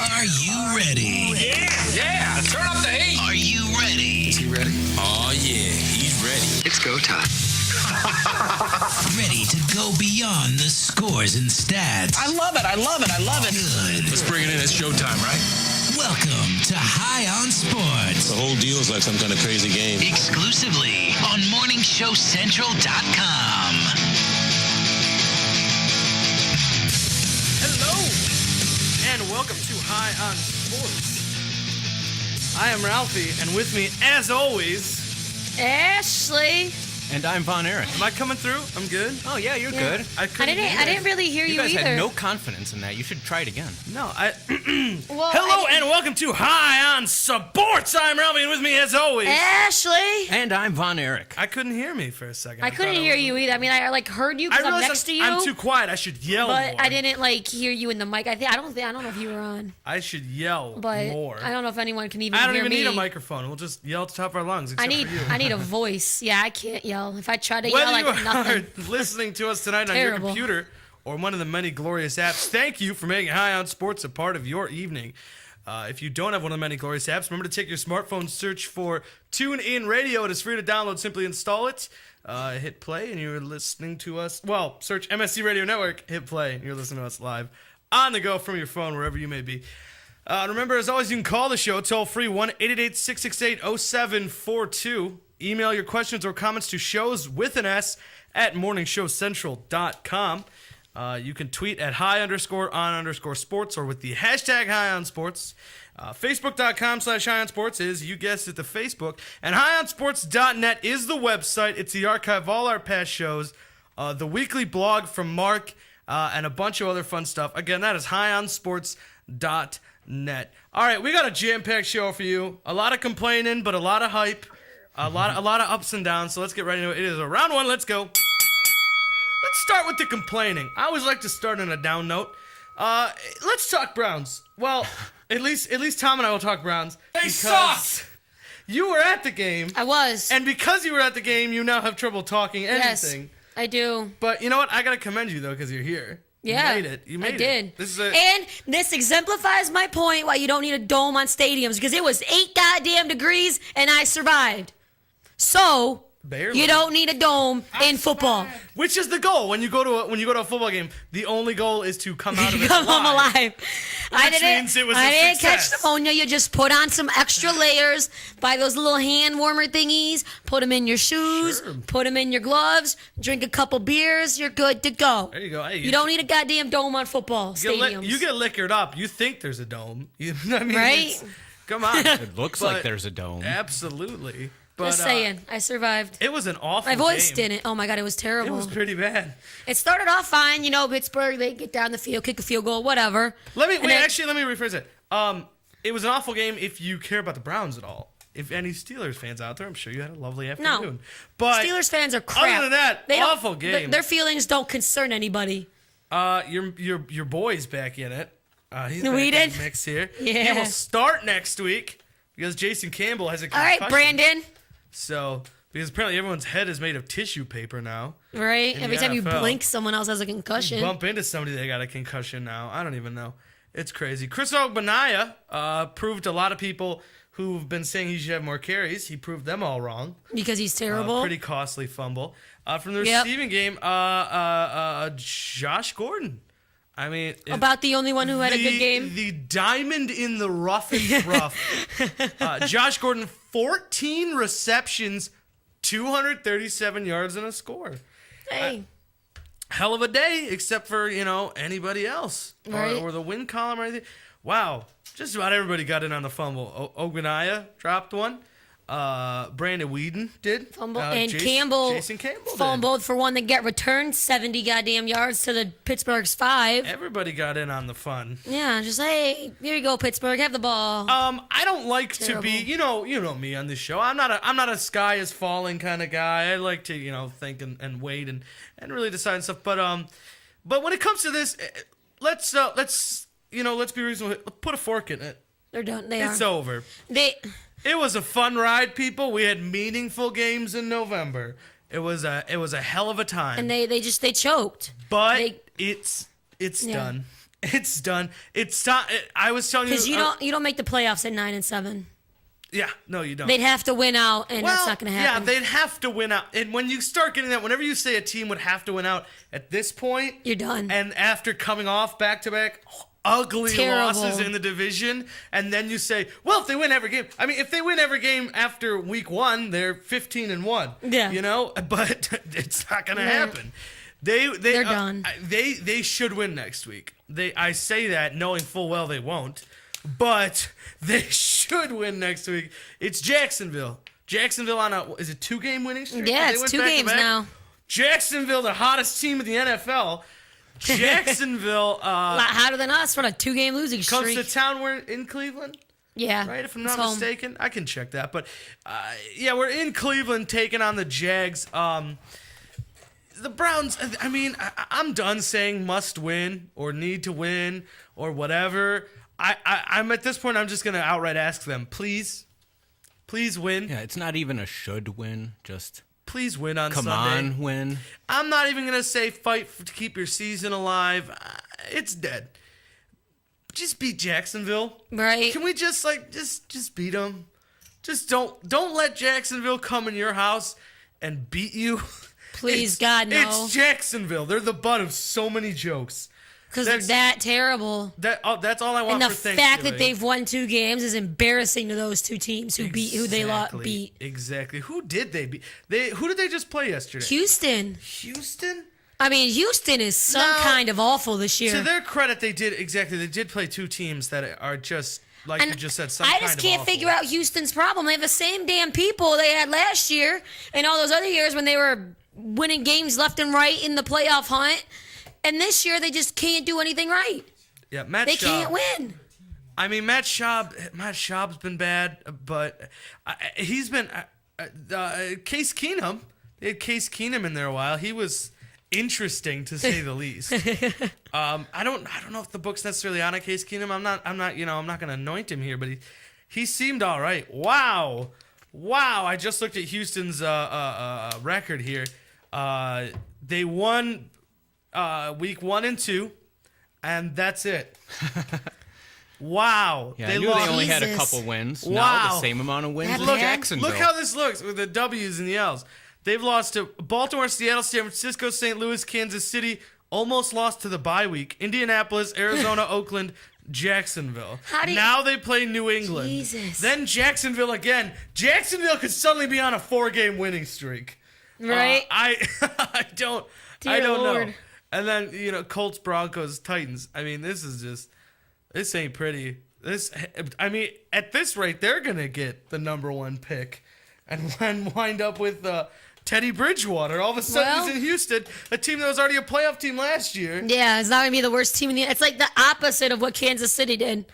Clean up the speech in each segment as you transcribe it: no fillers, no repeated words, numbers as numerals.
Are you ready? Yeah, turn up the heat. Are you ready? Is he ready? Oh, yeah, he's ready. It's go time. Ready to go beyond the scores and stats. I love it. Good. Let's bring it in. It's showtime, right? Welcome to High on Sports. The whole deal is like some kind of crazy game. Exclusively on MorningShowCentral.com. Hello, and welcome to High on Sports. I am Ralphie, and with me, as always, Ashley. And I'm Von Erich. am I coming through? I'm good. Oh yeah, you're good. I didn't really hear you guys either. had no confidence in that. You should try it again. No, Well, Hello, and welcome to High on Sports. I'm Ralphie, and with me, as always, Ashley. And I'm Von Erich. I couldn't hear me for a second. I couldn't hear you either. I mean, I heard you because I'm realized next to you. I'm too quiet. I should yell but more. I didn't hear you in the mic. I don't know if you were on. I should yell But more. I don't know if anyone can even I don't hear even me. need a microphone. We'll just yell at the top of our lungs. Except for you. I need a voice. Yeah, I can't yell. If I try to yell, Whether I you get nothing. are listening to us tonight on your Terrible. computer or one of the many glorious apps, thank you for making High on Sports a part of your evening. If you don't have one of the many glorious apps, remember to take your smartphone, search for TuneIn Radio. It is free to download. Simply install it, hit play, and you're listening to us. Well, search MSC Radio Network, hit play, and you're listening to us live on the go from your phone, wherever you may be. Remember, as always, you can call the show toll free 1-888-668-0742. Email your questions or comments to shows with an S at morningshowcentral.com. You can tweet at high_on_sports or with the hashtag high-on-sports. Facebook.com/high-on-sports is, you guessed it, the Facebook. And high-on-sports.net is the website. It's the archive of all our past shows, the weekly blog from Mark, and a bunch of other fun stuff. Again, that is high-on-sports.net. All right, we got a jam-packed show for you. A lot of complaining, but a lot of hype. A lot of ups and downs, so let's get right into it. It is a round one. Let's go. Let's start with the complaining. I always like to start on a down note. Let's talk Browns. Well, at least Tom and I will talk Browns. They suck! You were at the game. I was. And because you were at the game, you now have trouble talking anything. Yes, I do. But you know what? I got to commend you, though, because you're here. Yeah, You made it. You made I did. it. And this exemplifies my point why you don't need a dome on stadiums, because it was 8 goddamn degrees and I survived. So Barely. you don't need a dome in football. Which is the goal when you go to a football game? The only goal is to come out of it Come home alive. I means it was a didn't success. catch pneumonia. You just put on some extra layers, buy those little hand warmer thingies, put them in your shoes, Sure. put them in your gloves, drink a couple beers, you're good to go. There you go. Hey, You don't need a goddamn dome on football stadiums. You get liquored up. You think there's a dome. I mean, Right? it's- Come on. It looks But- like there's a dome. Absolutely. But, Just saying, I survived. It was an awful My voice game. didn't. Oh my God, it was It terrible. was pretty bad. It started off fine, Pittsburgh, they get down the field, kick a field goal, whatever. Let me And then- rephrase it. It was an awful game if you care about the Browns at all. If any Steelers fans out there, I'm sure you had a lovely afternoon. But Steelers fans are crap. Other than that, They don't- awful game. Their feelings don't concern anybody. Your boy's back in it. He's back in Weeded? the mix here. Yeah. He will start next week because Jason Campbell has a All concussion. right, Brandon. So, because apparently everyone's head is made of tissue paper now. Right? In Every the time you NFL. blink, someone else has a concussion. Bump into somebody that got a concussion now. I don't even know. It's crazy. Chris Ogbanaya proved a lot of people who've been saying he should have more carries. He proved them all wrong. Because he's terrible. Pretty costly fumble. From the Yep. receiving game, Josh Gordon. I mean, About the only one who had a good game. The diamond in the roughest rough. Josh Gordon, 14 receptions, 237 yards and a score. Hey. Hell of a day, except for, anybody else. Right. Or the win column or anything. Wow. Just about everybody got in on the fumble. Ogbanaya dropped one. Brandon Whedon did. Fumble. Jason Campbell did. fumbled for one that got returned 70 goddamn yards to the Pittsburgh's 5. Everybody got in on the fun. Yeah, just hey, here you go, Pittsburgh, have the ball. I don't like Terrible. to be, you know me on this show. I'm not a sky is falling kind of guy. I like to, think and wait and really decide stuff. But when it comes to this, let's be reasonable. Put a fork in it. They're done. It's over. It was a fun ride, people. We had meaningful games in November. It was a hell of a time. And they choked. But it's Yeah. done. It's done. It's time. I was telling you Because you don't make the playoffs at 9-7. Yeah, no, you don't. They'd have to win out, and that's not going to happen. Yeah, they'd have to win out. And when you start getting that, whenever you say a team would have to win out at this point, You're done. And after coming off back-to-back ugly Terrible. losses in the division, and then you say, well, if they win every game. I mean, if they win every game after week 1, they're 15-1. Yeah. You know? But it's not going to happen. They're done. They should win next week. I say that knowing full well they won't. But they should win next week. It's Jacksonville. Jacksonville on is it 2-game winning streak? Yeah, They it's went 2 back-to-back. games now. Jacksonville, the hottest team in the NFL. Jacksonville A lot hotter than us for a 2-game losing comes streak. to town. We're in Cleveland, Yeah. right? If I'm it's not home. mistaken. I can check that. But, yeah, we're in Cleveland taking on the Jags. The Browns, I mean, I'm done saying must win or need to win or whatever. I'm at this point, I'm just going to outright ask them, please win. Yeah, it's not even a should win. Just Please win on come Sunday. on, win. I'm not even going to say fight to keep your season alive. It's dead. Just beat Jacksonville. Right. Can we just beat them? Just don't let Jacksonville come in your house and beat you. Please, God, no. It's Jacksonville. They're the butt of so many jokes. Because they're that terrible. That's all I want And the for Thanksgiving. fact that they've won 2 games is embarrassing to those 2 teams who beat beat. Exactly. Who did they beat? Who did they just play yesterday? Houston. Houston? I mean, Houston is some No. kind of awful this year. To their credit, they did play 2 teams that are just like you just said. I just can't figure out Houston's problem. They have the same damn people they had last year and all those other years when they were winning games left and right in the playoff hunt. And this year, they just can't do anything right. Yeah, Matt They Schaub. can't win. I mean, Matt Schaub's been bad, but he's been Case Keenum. They had Case Keenum in there a while. He was interesting to say the least. I don't know if the book's necessarily on a Case Keenum. I'm not going to anoint him here, but he seemed all right. Wow. I just looked at Houston's record here. They won week 1 and 2, and that's it. Wow. Yeah, I knew they only had a couple wins. Wow. Now the same amount of wins as Look- Jacksonville. Look how this looks with the W's and the L's. They've lost to Baltimore, Seattle, San Francisco, St. Louis, Kansas City. Almost lost to the bye week. Indianapolis, Arizona, Oakland, Jacksonville. Now they play New England. Jesus. Then Jacksonville again. Jacksonville could suddenly be on a 4-game winning streak. Right? I don't Dear know. Lord. And then, Colts, Broncos, Titans. I mean, this ain't pretty. At this rate, they're going to get the number 1 pick and wind up with Teddy Bridgewater. All of a sudden, he's in Houston, a team that was already a playoff team last year. Yeah, it's not going to be the worst team in the... It's like the opposite of what Kansas City did.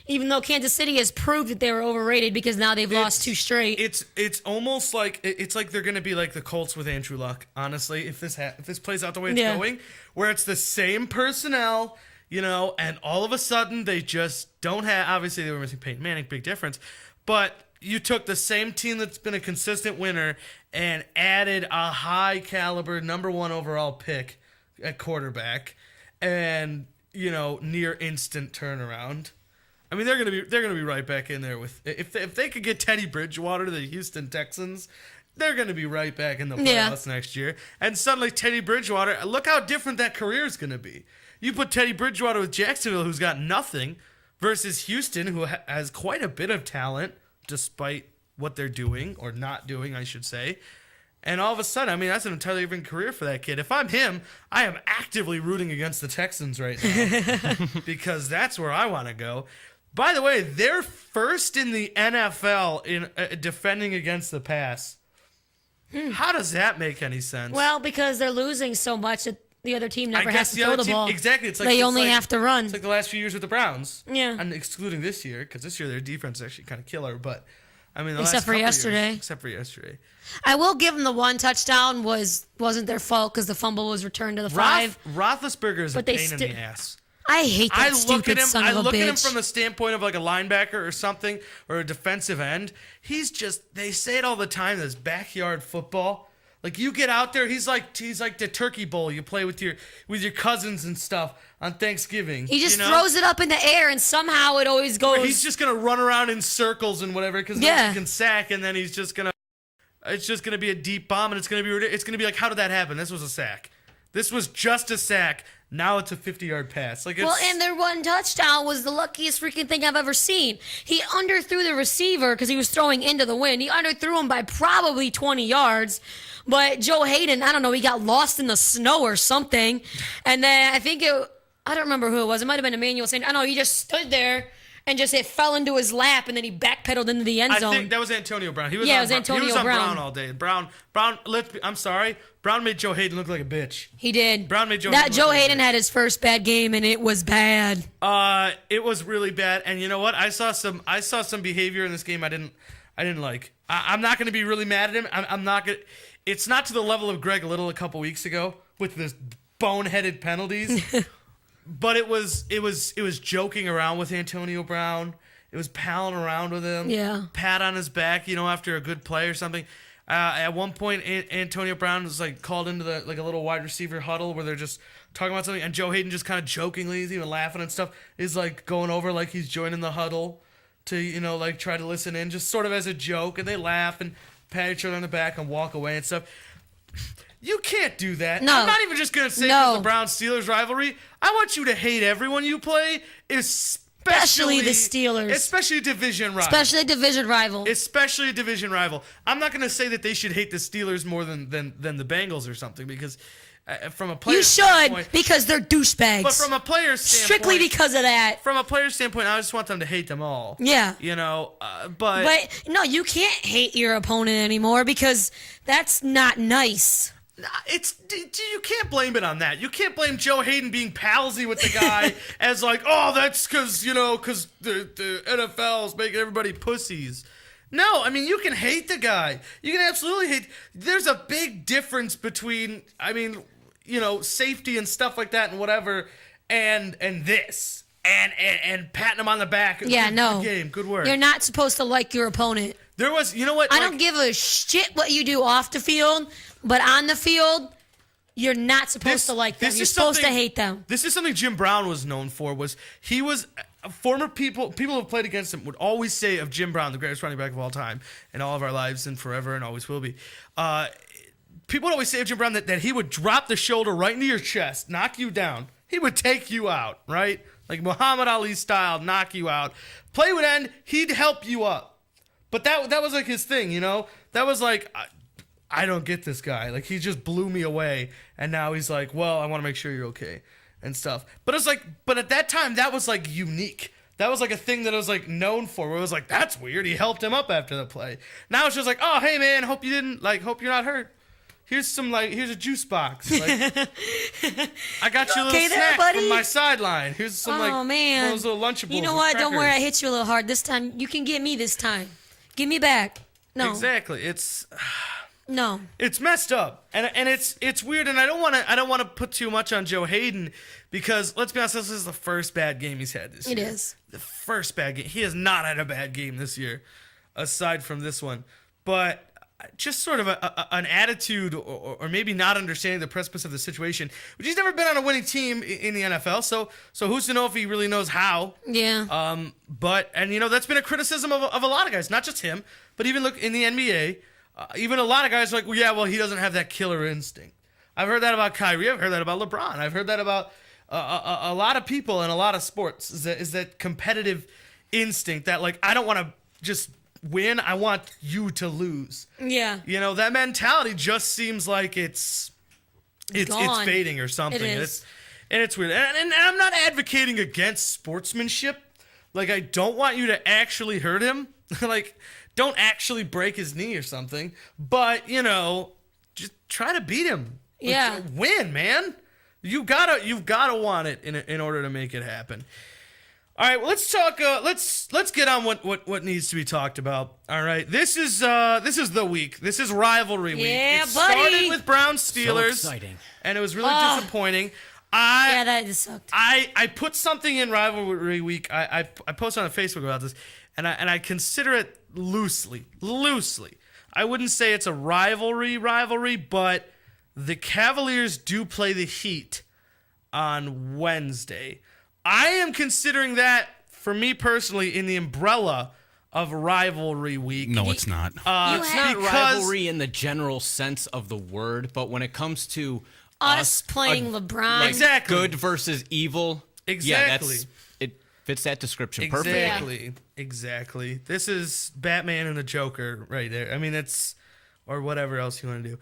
Even though Kansas City has proved that they were overrated because now they've lost 2 straight. It's almost like it's like they're going to be like the Colts with Andrew Luck. Honestly, if this plays out the way it's going, where it's the same personnel, and all of a sudden they just don't have. Obviously, they were missing Peyton Manning, big difference. But you took the same team that's been a consistent winner and added a high caliber number 1 overall pick at quarterback, and near instant turnaround. I mean, they're gonna be right back in there with if they could get Teddy Bridgewater to the Houston Texans, they're gonna be right back in the playoffs next year. And suddenly Teddy Bridgewater, look how different that career is gonna be. You put Teddy Bridgewater with Jacksonville, who's got nothing, versus Houston, who has quite a bit of talent, despite what they're doing or not doing, I should say. And all of a sudden, I mean, that's an entirely different career for that kid. If I'm him, I am actively rooting against the Texans right now because that's where I want to go. By the way, they're first in the NFL in defending against the pass. How does that make any sense? Well, because they're losing so much that the other team never has to throw the ball. Exactly. They only have to run. It's like the last few years with the Browns. Yeah. And excluding this year, because this year their defense is actually kind of killer. But, I mean, Except for yesterday. Except for yesterday. I will give them the 1 touchdown wasn't their fault because the fumble was returned to the 5. Roethlisberger is a But they pain in the ass. I hate that stupid son of a bitch. I look at him from the standpoint of like a linebacker or something, or a defensive end. He's just, they say it all the time, this backyard football. Like you get out there, he's like the turkey bowl you play with your cousins and stuff on Thanksgiving. He just throws it up in the air, and somehow it always goes. He's just gonna run around in circles and whatever because he can sack, and then he's just gonna. It's just gonna be a deep bomb, and it's gonna be like, how did that happen? This was a sack. This was just a sack. Now it's a 50-yard pass. And their one touchdown was the luckiest freaking thing I've ever seen. He underthrew the receiver because he was throwing into the wind. He underthrew him by probably 20 yards. But Joe Hayden, I don't know, he got lost in the snow or something. And then I don't remember who it was. It might have been Emmanuel saying, I know, he just stood there and it fell into his lap, and then he backpedaled into the end zone. I think that was Antonio Brown. He was Antonio Brown. Brown all day. Brown. I'm sorry. Brown made Joe Hayden look like a bitch. He did. Brown made Joe Hayden. Joe Hayden had his first bad game, and it was bad. It was really bad. And you know what? I saw some behavior in this game I didn't like. I'm not going to be really mad at him. I'm not going. It's not to the level of Greg Little a couple weeks ago with this boneheaded penalties. But it was joking around with Antonio Brown. It was palling around with him. Yeah. Pat on his back, after a good play or something. At one point, Antonio Brown was called into a little wide receiver huddle where they're just talking about something, and Joe Hayden just kind of jokingly, he's even laughing and stuff, is going over like he's joining the huddle to try to listen in, just sort of as a joke, and they laugh and pat each other on the back and walk away and stuff. You can't do that. No. I'm not even just going to say the Browns-Steelers rivalry. I want you to hate everyone you play, especially the Steelers. Especially a division rival. Especially a division rival. I'm not going to say that they should hate the Steelers more than the Bengals or something, because from a player standpoint... You should, because they're douchebags. But from a player's standpoint... Strictly because of that. From a player's standpoint, I just want them to hate them all. Yeah. But no, you can't hate your opponent anymore, because that's not nice. You can't blame it on that. You can't blame Joe Hayden being palsy with the guy as that's because the NFL is making everybody pussies. No, I mean, you can hate the guy. You can absolutely hate. There's a big difference between, safety and stuff like that and whatever, and this. And patting him on the back. Yeah, Good game. Good work. You're not supposed to like your opponent. There was, you know what? I don't give a shit what you do off the field, but on the field, you're not supposed to like them. You're supposed to hate them. This is something Jim Brown was known for. He was former people who have played against him would always say of Jim Brown, the greatest running back of all time in all of our lives and forever and always will be. People would always say of Jim Brown that he would drop the shoulder right into your chest, knock you down. He would take you out, right? Like Muhammad Ali style, knock you out. Play would end, he'd help you up. But that was his thing, That was I don't get this guy. He just blew me away, and now he's well, I want to make sure you're okay and stuff. But it's but at that time, that was unique. That was a thing that I was known for. Where it was that's weird. He helped him up after the play. Now it's just oh, hey man, hope you're not hurt. Here's here's a juice box. I got you a little snack from my sideline. Here's some man. one of those little Lunchables. You know what? Don't worry, I hit you a little hard this time. You can get me this time. Give me back. No. Exactly. It's no. It's messed up, and it's weird, and I don't want to put too much on Joe Hayden, because let's be honest, this is the first bad game he's had this year. It is the first bad game. He has not had a bad game this year, aside from this one, but just sort of an attitude, or maybe not understanding the precipice of the situation, which he's never been on a winning team in the NFL. So who's to know if he really knows how? Yeah. But that's been a criticism of a lot of guys, not just him, but even look in the NBA. Even a lot of guys are he doesn't have that killer instinct. I've heard that about Kyrie. I've heard that about LeBron. I've heard that about a lot of people in a lot of sports. Is that competitive instinct that I don't want to just win. I want you to lose. Yeah. That mentality just seems like it's fading or something. It is. And it's weird. And I'm not advocating against sportsmanship. I don't want you to actually hurt him. Don't actually break his knee or something, but just try to beat him. Yeah, win, man. You've gotta want it in order to make it happen. All right, well, let's talk. Let's get on what needs to be talked about. All right, this is the week. This is rivalry week. Yeah, it buddy. Started with Browns Steelers, So exciting, and it was really disappointing. That just sucked. I put something in rivalry week. I posted on Facebook about this, and I consider it loosely. I wouldn't say it's a rivalry, but the Cavaliers do play the Heat on Wednesday. I am considering that, for me personally, in the umbrella of rivalry week. No, it's not. It's not because- rivalry in the general sense of the word, but when it comes to Us playing LeBron. like, Exactly. good versus evil, Exactly. it fits that description perfectly. Exactly. This is Batman and the Joker right there. I mean, it's, or whatever else you want to do.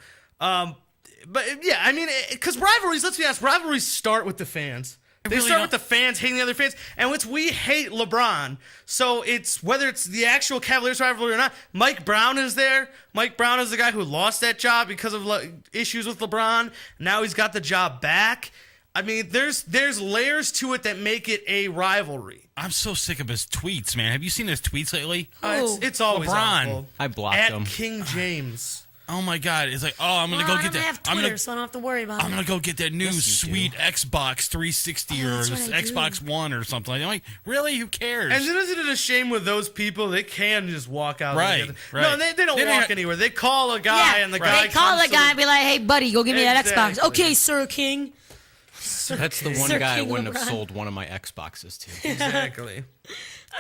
But yeah, I mean, because rivalries, let's be honest, rivalries start with the fans. They really start don't. with the fans hating the other fans, and we hate LeBron. So it's, whether it's the actual Cavaliers rivalry or not, Mike Brown is there. Mike Brown is the guy who lost that job because of issues with LeBron. Now he's got the job back. I mean, there's layers to it that make it a rivalry. I'm so sick of his tweets, man. Have you seen his tweets lately? It's always LeBron. awful. I blocked At him. King James. Oh my God! It's like, oh, I'm gonna Well, go get I don't have that. Twitter, so I don't have to worry about I'm it. gonna go get that new Yes, you sweet do. Xbox 360 or that's what I do. Xbox One or something. I'm like, really? Who cares? And isn't it a shame with those people? They can just walk out. Right, No, right. they don't They walk don't- anywhere. They call a guy, and the guy They call comes the guy and be like, "Hey, buddy, go give me that Xbox." Exactly. Okay, Sir King. That's the one Sir guy I King wouldn't LeBron. have sold one of my Xboxes to. Exactly.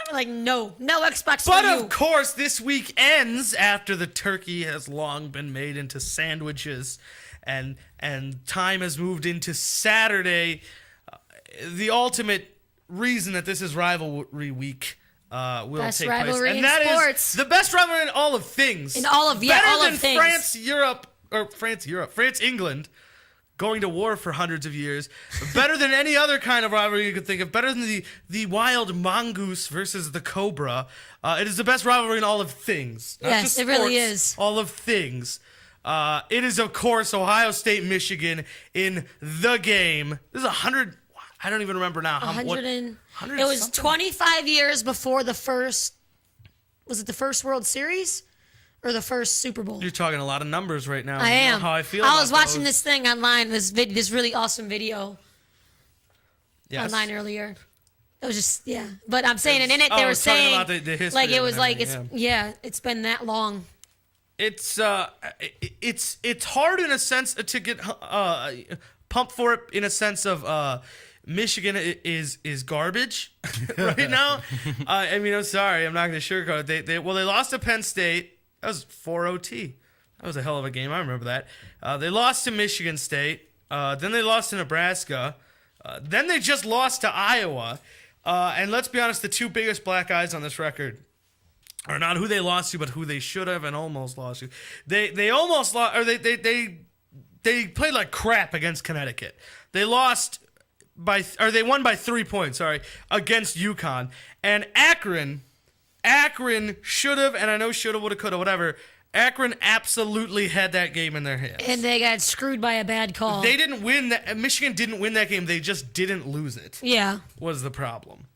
I'm like, no Xbox But for you. of course, this week ends after the turkey has long been made into sandwiches, and time has moved into Saturday. The ultimate reason that this is rivalry week will Best take rivalry place, in and that is sports. the best rivalry in all of things. In all of- yeah, better all of than things. France, England. Going to war for hundreds of years. Better than any other kind of rivalry you could think of. Better than the wild mongoose versus the cobra. It is the best rivalry in all of things. Not Yes, just it really sports, is. All of things. It is, of course, Ohio State, Michigan in the game. This is 100. I don't even remember now. 100 and 100 it was something? 25 years before the first. Was it the first World Series or the first Super Bowl? You're talking a lot of numbers right now. I You know am. how I feel. I was about watching those. this thing online. This really awesome video Yes. online earlier. It was just but I'm saying, and in it Oh, they were it's talking saying about the history like it of was it like and everything, it's been that long. It's hard in a sense to get pumped for it, in a sense of Michigan is garbage right now. I mean, I'm sorry, I'm not going to sugarcoat it. They lost to Penn State. That was 4 OT. That was a hell of a game. I remember that. They lost to Michigan State. Then they lost to Nebraska. Then they just lost to Iowa. And let's be honest, the two biggest black eyes on this record are not who they lost to, but who they should have and almost lost to. They almost lost, or they played like crap against Connecticut. They lost they won by 3 points, against UConn. And Akron should have, and I know should have, would have, could have, whatever. Akron absolutely had that game in their hands. And they got screwed by a bad call. They didn't win that. Michigan didn't win that game. They just didn't lose it. Yeah. Was the problem.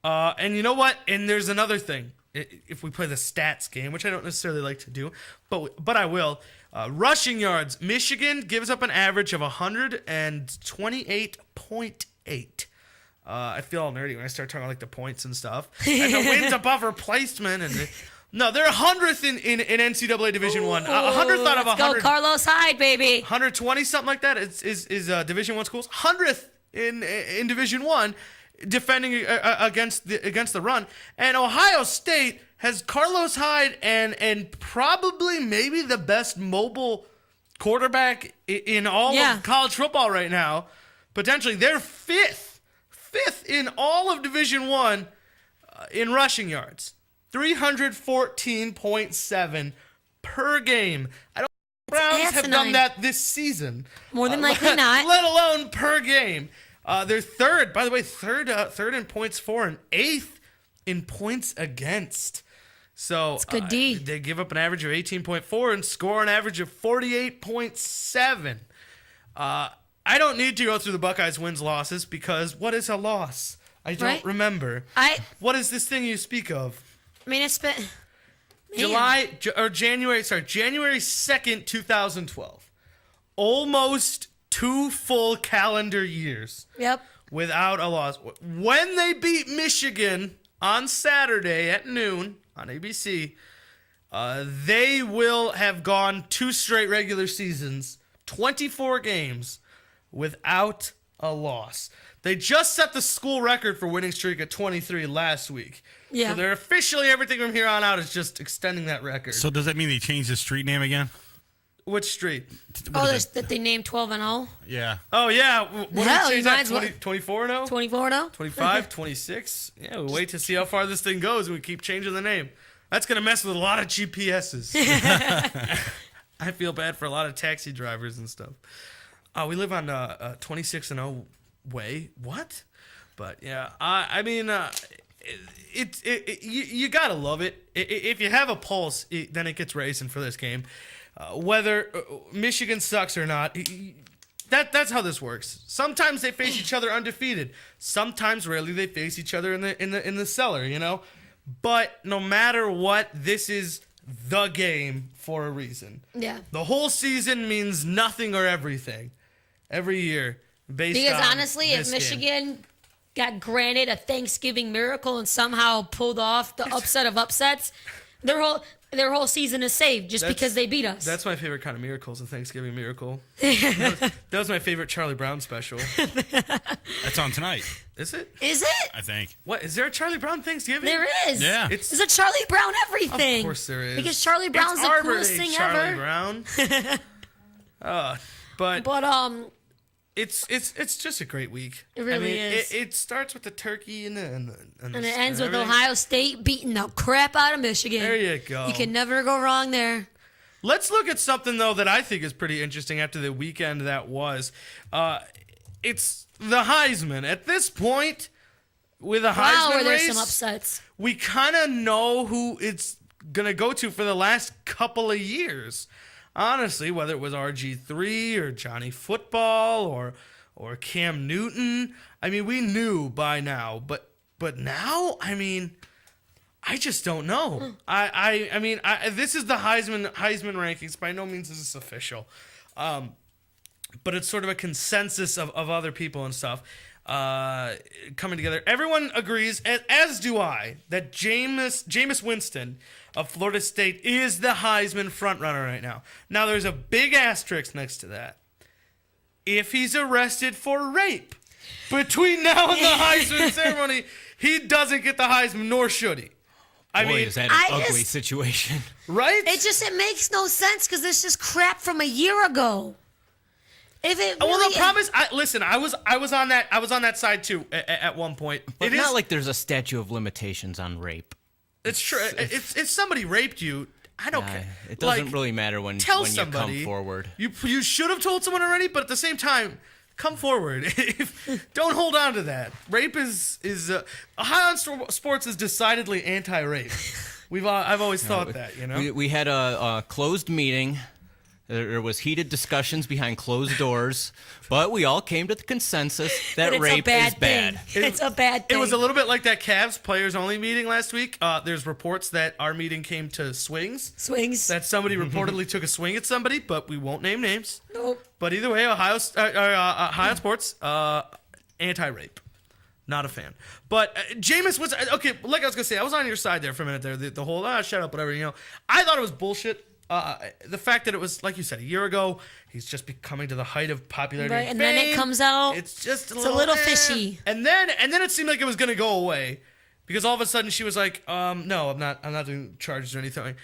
And you know what? And there's another thing. If we play the stats game, which I don't necessarily like to do, but I will. Rushing yards. Michigan gives up an average of 128.8. I feel all nerdy when I start talking like the points and stuff. And the wins above replacement. No, they're 100th in NCAA Division One. 100th out of Let's 100. go Carlos Hyde, baby. 120, something like that. Is Division One schools 100th in Division One, defending against the run. And Ohio State has Carlos Hyde and probably maybe the best mobile quarterback in all of college football right now. Potentially, they're fifth in all of Division One in rushing yards. 314.7 per game. I don't think the Browns have done asinine. that this season. More than likely not. Let alone per game. They're third, by the way, third in points for and eighth in points against. So It's good D. They give up an average of 18.4 and score an average of 48.7. I don't need to go through the Buckeyes wins losses because what is a loss? I don't Right. remember. What is this thing you speak of? I mean, it's been January 2nd, 2012. Almost 2 full calendar years without a loss. When they beat Michigan on Saturday at noon on ABC, They will have gone 2 straight regular seasons, 24 games, without a loss. They just set the school record for winning streak at 23 last week. Yeah. So they're officially, everything from here on out is just extending that record. So does that mean they changed the street name again? Which street? That they named 12-0. Yeah. Oh, yeah. What did Hell, they you change might that? as well- 24-0? 24-0. 25, 26? Yeah, we'll wait to see how far this thing goes and we keep changing the name. That's going to mess with a lot of GPSs. I feel bad for a lot of taxi drivers and stuff. We live on 26-0 way. What? But yeah, I mean, you gotta love it. If you have a pulse, then it gets racing for this game. Whether Michigan sucks or not, that's how this works. Sometimes they face each other undefeated. Sometimes, rarely, they face each other in the cellar. You know, but no matter what, this is the game for a reason. Yeah. The whole season means nothing or everything every year. Because honestly, if Michigan got granted a Thanksgiving miracle and somehow pulled off the upset of upsets, their whole season is saved just because they beat us. That's my favorite kind of miracle, is a Thanksgiving miracle. that was my favorite Charlie Brown special. That's on tonight, Is it? Is it? I think. What, is there a Charlie Brown Thanksgiving? There is. Yeah. There's a Charlie Brown everything. Of course there is. Because Charlie Brown's It's the Arbor coolest Day, thing Charlie ever. Brown. But it's just a great week. It really is. It starts with the turkey and And it ends with everything. Ohio State beating the crap out of Michigan. There you go. You can never go wrong there. Let's look at something, though, that I think is pretty interesting after the weekend that was. It's the Heisman. At this point, with a Wow, Heisman where there's race, some upsets. we kind of know who it's going to go to for the last couple of years. Honestly, whether it was RG3 or Johnny Football or Cam Newton. I mean, we knew by now. But now, I mean, I just don't know. I mean, this is the Heisman rankings. By no means is this official. But it's sort of a consensus of other people and stuff coming together. Everyone agrees, as do I, that Jameis Winston of Florida State is the Heisman frontrunner right now. Now, there's a big asterisk next to that. If he's arrested for rape between now and the Heisman ceremony, he doesn't get the Heisman, nor should he. I mean, is that an ugly situation? right? It makes no sense because this is crap from a year ago. If it really, Well, the problem is, I was on that side too at one point. But It not is like there's a statute of limitations on rape. it's true. If somebody raped you, I don't care. It doesn't Like, really matter when tell you somebody. come forward. You should have told someone already, but at the same time, come forward. Don't hold on to that. Rape is High on Sports is decidedly anti-rape. I've always thought that, you know. We had a closed meeting. There was heated discussions behind closed doors, but we all came to the consensus that it's rape a bad is bad. thing. It's a bad thing. It was a little bit like that Cavs players only meeting last week. There's reports that our meeting came to swings. That somebody reportedly took a swing at somebody, but we won't name names. Nope. But either way, High on Sports, anti-rape. Not a fan. But Jameis was okay. Like I was gonna say, I was on your side there for a minute. There, the whole shut up, whatever. You know, I thought it was bullshit. The fact that it was, like you said, a year ago, he's just coming to the height of popularity. Right, and then it comes out. It's just a little fishy. And then it seemed like it was gonna go away, because all of a sudden she was like, no, I'm not doing charges or anything.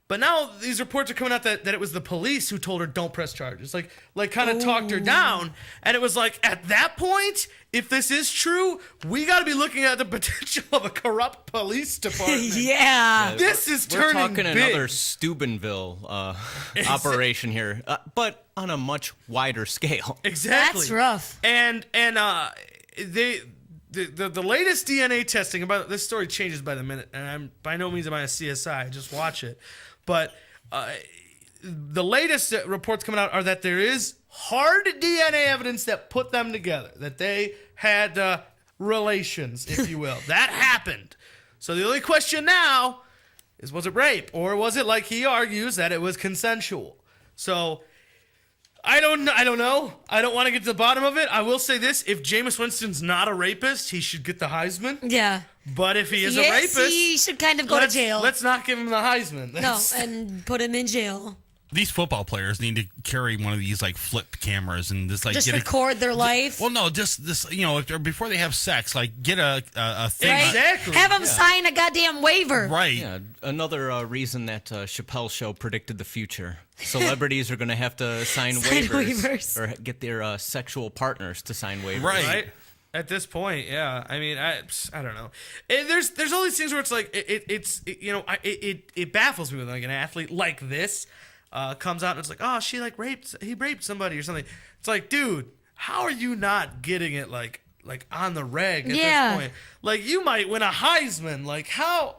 But now these reports are coming out that it was the police who told her don't press charges, like kind of talked her down. And it was like, at that point, if this is true, we got to be looking at the potential of a corrupt police department. Yeah. This is We're turning talking big. another Steubenville operation here, but on a much wider scale. Exactly. That's rough. And the latest DNA testing about this story changes by the minute, and I'm by no means am I a CSI. I just watch it, but the latest reports coming out are that there is hard DNA evidence that put them together, that they had relations, if you will. That happened. So the only question now is, was it rape, or was it, like he argues, that it was consensual? So I don't know. I don't want to get to the bottom of it. I will say this: if Jameis Winston's not a rapist, he should get the Heisman. Yeah. But if he is Yes, a rapist, he should kind of go to jail. Let's not give him the Heisman. No, and put him in jail. These football players need to carry one of these like flip cameras and just like Just get record their life. Well, no, just this. Before they have sex, like get a thing. Right? Exactly. Have them sign a goddamn waiver. Right. Yeah, another reason that Chappelle Show predicted the future. Celebrities are going to have to sign waivers or get their sexual partners to sign waivers. Right. At this point, yeah. I mean, I don't know. There's all these things where it's like it baffles me when like an athlete like this comes out and it's like, oh, he raped somebody or something. It's like, dude, how are you not getting it like on the reg at this point? Like, you might win a Heisman. Like, how?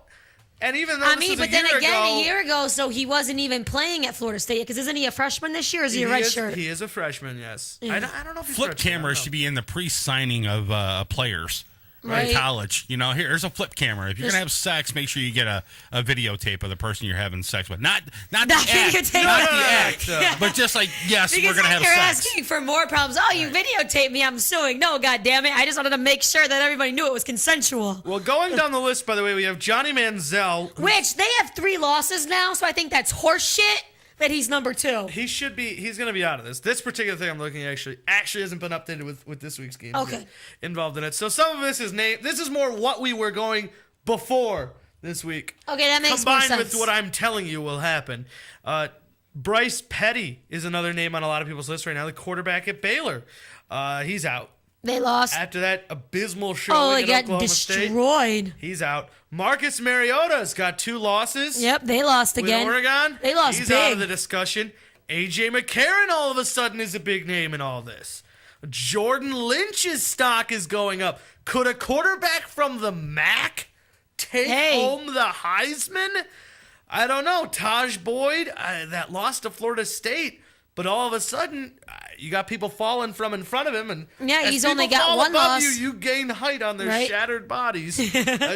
And even though a year ago, so he wasn't even playing at Florida State because isn't he a freshman this year? Or is he a redshirt? He is a freshman. Yes. Yeah. I don't know if he's Flip freshman, cameras should be in the pre-signing of players. Right. In college, here's a flip camera. If you're gonna have sex, make sure you get a videotape of the person you're having sex with. Not the act, but just like, yes, because we're gonna have you're sex. asking for more problems. Oh, you videotaped me, I'm suing. No, goddammit. I just wanted to make sure that everybody knew it was consensual. Well, going down the list, by the way, we have Johnny Manziel, which they have 3 losses now, so I think that's horse shit. That he's number 2. He's going to be out of this. This particular thing I'm looking at actually hasn't been updated with this week's game. Okay. Involved in it. So some of this is this is more what we were going before this week. Okay, that makes more sense. Combined with what I'm telling you will happen. Bryce Petty is another name on a lot of people's list right now, the quarterback at Baylor. He's out. They lost. After that abysmal showing they at got Oklahoma destroyed. State. He's out. Marcus Mariota's got 2 losses. Yep, they lost again. With Oregon. They lost He's big. out of the discussion. A.J. McCarron all of a sudden is a big name in all this. Jordan Lynch's stock is going up. Could a quarterback from the MAC take home the Heisman? I don't know. Taj Boyd, that lost to Florida State. But all of a sudden, you got people falling from in front of him, and he's only got 1 loss. You gain height on their shattered bodies.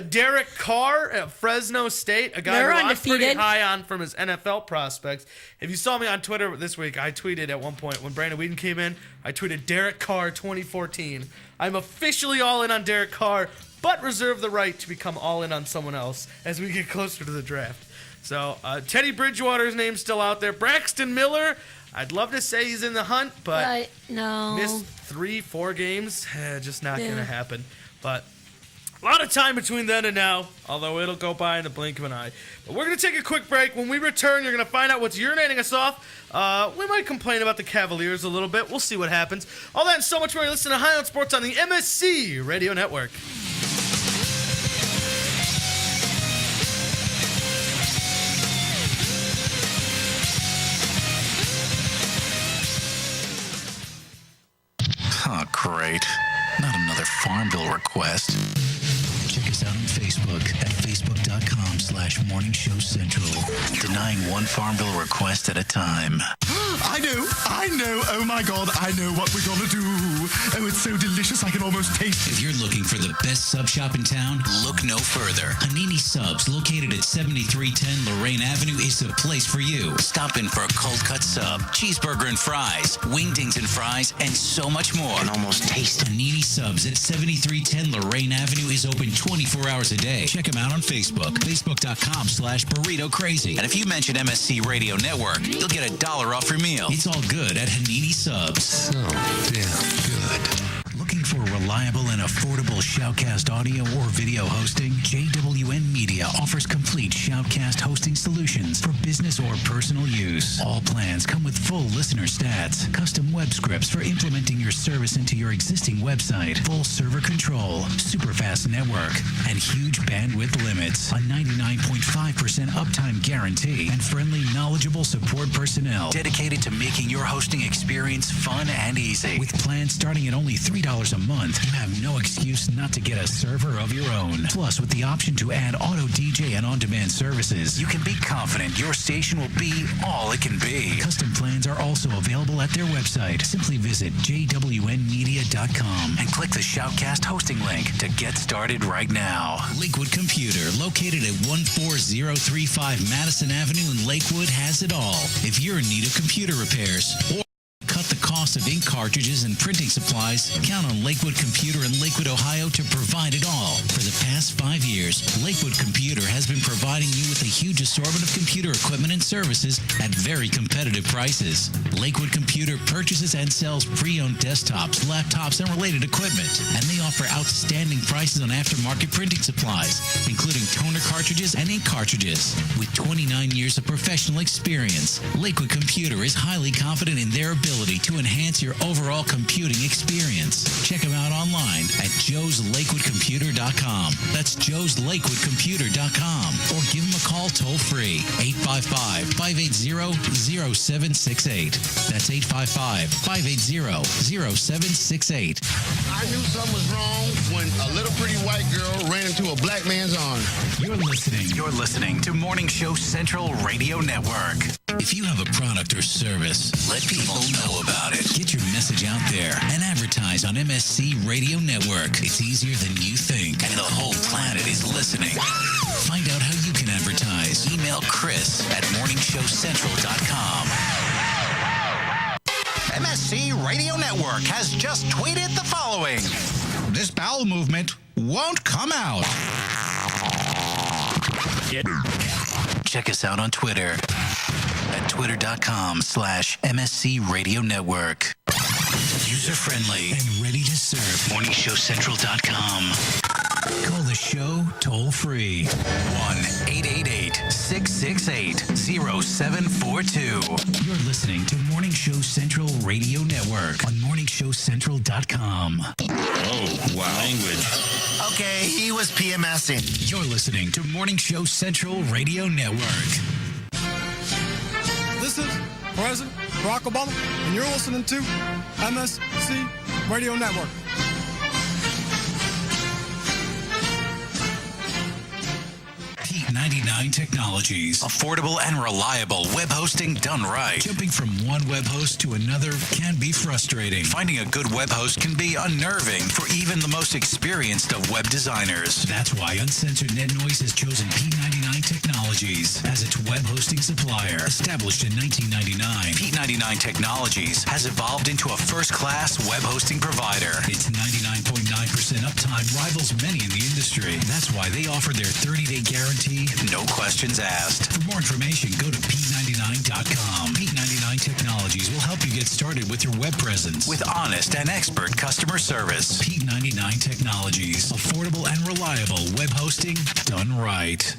Derek Carr at Fresno State, a guy who I'm pretty high on from his NFL prospects. If you saw me on Twitter this week, I tweeted at one point when Brandon Whedon came in, I tweeted Derek Carr 2014. I'm officially all in on Derek Carr, but reserve the right to become all in on someone else as we get closer to the draft. So Teddy Bridgewater's name's still out there. Braxton Miller, I'd love to say he's in the hunt, but no. Missed 3-4 games. Just not going to happen. But a lot of time between then and now, although it'll go by in the blink of an eye. But we're going to take a quick break. When we return, you're going to find out what's urinating us off. We might complain about the Cavaliers a little bit. We'll see what happens. All that and so much more. Listen to High on Sports on the MSC Radio Network. Oh, great. Not another farm bill request. Check us out on Facebook at facebook.com/Morning Show Central. Denying one farm bill request at a time. I know. Oh my God, I know what we're gonna do. Oh, it's so delicious, I can almost taste it. If you're looking for the best sub shop in town, look no further. Hanini Subs, located at 7310 Lorraine Avenue, is the place for you. Stop in for a cold cut sub, cheeseburger and fries, wingdings and fries, and so much more. And almost taste Hanini Subs at 7310 Lorraine Avenue is open 24 hours a day. Check them out on Facebook, facebook.com/Burrito Crazy. And if you mention MSC Radio Network, you'll get $1 off your meal. It's all good at Hanini Subs. So damn good. Looking for reliable and affordable Shoutcast audio or video hosting? JWN Media offers complete Shoutcast hosting solutions for business or personal use. All plans come with full listener stats, custom web scripts for implementing your service into your existing website, full server control, super fast network, and huge bandwidth limits, a 99.5% uptime guarantee, and friendly, knowledgeable support personnel dedicated to making your hosting experience fun and easy. With plans starting at only $3 a month, you have no excuse not to get a server of your own. Plus, with the option to add auto DJ and on-demand services, you can be confident your station will be all it can be. Custom plans are also available at their website. Simply visit jwnmedia.com and click the Shoutcast hosting link to get started right now. Lakewood Computer, located at 14035 Madison Avenue in Lakewood, has it all. If you're in need of computer repairs or cut cost of ink cartridges and printing supplies, count on Lakewood Computer in Lakewood, Ohio to provide it all. For the past 5 years, Lakewood Computer has been providing you with a huge assortment of computer equipment and services at very competitive prices. Lakewood Computer purchases and sells pre-owned desktops, laptops, and related equipment, and they offer outstanding prices on aftermarket printing supplies, including toner cartridges and ink cartridges. With 29 years of professional experience, Lakewood Computer is highly confident in their ability to enhance your overall computing experience. Check them out online at joeslakewoodcomputer.com. That's joeslakewoodcomputer.com. Or give them a call toll-free, 855-580-0768. That's 855-580-0768. I knew something was wrong when a little pretty white girl ran into a black man's arms. You're listening to Morning Show Central Radio Network. If you have a product or service, let people know about it. Get your message out there and advertise on MSC Radio Network. It's easier than you think, and the whole planet is listening. Find out how you can advertise. Email Chris at morningshowcentral.com. MSC Radio Network has just tweeted the following. This bowel movement won't come out. Check us out on Twitter at twitter.com/MSC Radio Network. User-friendly and ready to serve. MorningshowCentral.com. Call the show toll-free. 1-888-668-0742. You're listening to Morning Show Central Radio Network on MorningshowCentral.com. Oh, wow. Language. Okay, he was PMSing. You're listening to Morning Show Central Radio Network. This is President Barack Obama, and you're listening to MSC Radio Network. Pete 99 Technologies. Affordable and reliable web hosting done right. Jumping from one web host to another can be frustrating. Finding a good web host can be unnerving for even the most experienced of web designers. That's why Uncensored Net Noise has chosen P99 Technologies as its web hosting supplier. Established in 1999, P99 Technologies has evolved into a first-class web hosting provider. Its 99.9% uptime rivals many in the industry. That's why they offer their 30-day guarantee, no questions asked. For more information, go to P99.com. P99 Technologies will help you get started with your web presence with honest and expert customer service. P99 Technologies. Affordable and reliable web hosting done right.